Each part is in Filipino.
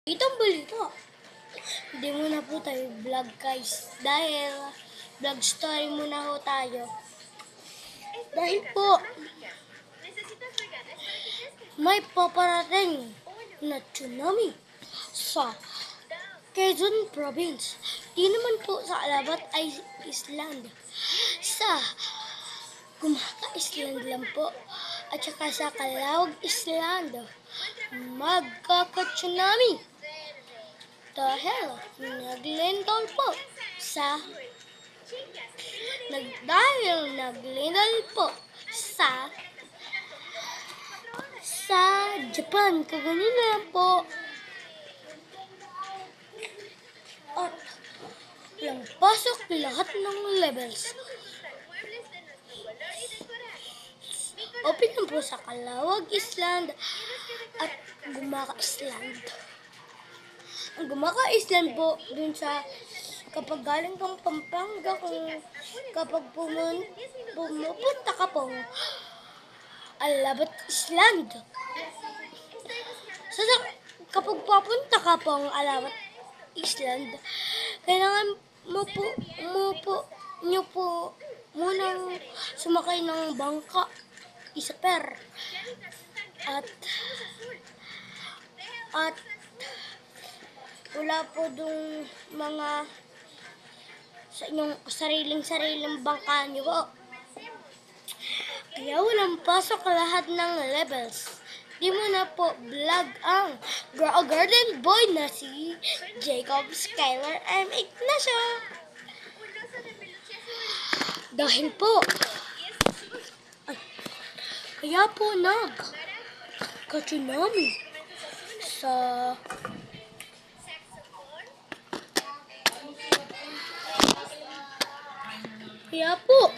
Itong balita. Hindi muna po tayo vlog guys. Dahil vlog story muna ho tayo. Dahil po may paparating na tsunami sa Quezon Province. Di naman po sa Alabat Island. Sa Gumaka Island lang po. At saka sa Calauag Island. Magkaka-tsunami. Dahil naglindol po sa Japan. Kaganina lang po. At lang pasok lahat ng levels. Open na po sa Calauag Island at Gumaka Island. Ang Gumaka Island po dun sa kapag galing kang Pampanga, kapag pumupunta ka pong Alabat Island. Kapag papunta ka pong Alabat Island, kailangan nyo po munang sumakay ng bangka, isaper. At wala po dong mga sa inyong sariling bangka nyo po. Kaya walang pasok lahat ng levels. Di mo na po vlog ang Garden Boy na si Jacob Skylar M. Ignacio. Dahil po, kaya po nagka-tsunami sa Kaya po,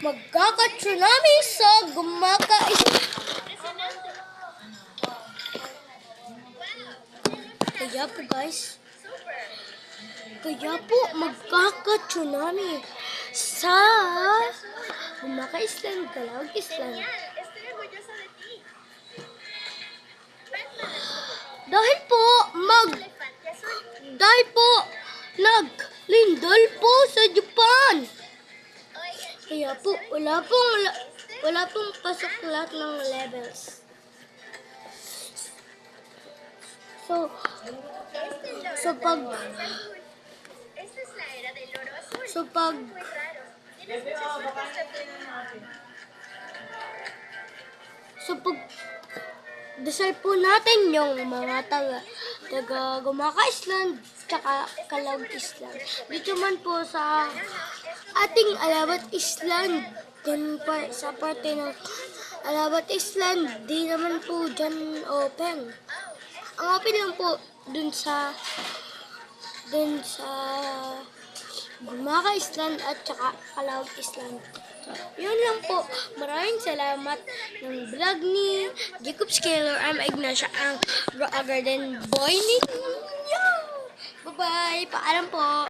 magkaka-tsunami sa Gumaka Island. Kaya po guys, magkaka-tsunami sa Gumaka Island, Calauag Island. Dahil po, naglindol po sa Japan. Kaya po, wala pong pasok lahat ng levels. So pag dasal po natin yung mga taga Gumaka Island tsaka Calauag Island. Dito man po sa ating Alabat Island, sa parte ng Alabat Island, di naman po dyan open. Ang open lang po dun sa Gumaka Island at saka Calauag Island. Yun lang po. Maraming salamat ng vlog ni Jacob Skylar M. Ignacio, ang Garden Boy ninyo. Bye-bye. Paalam po.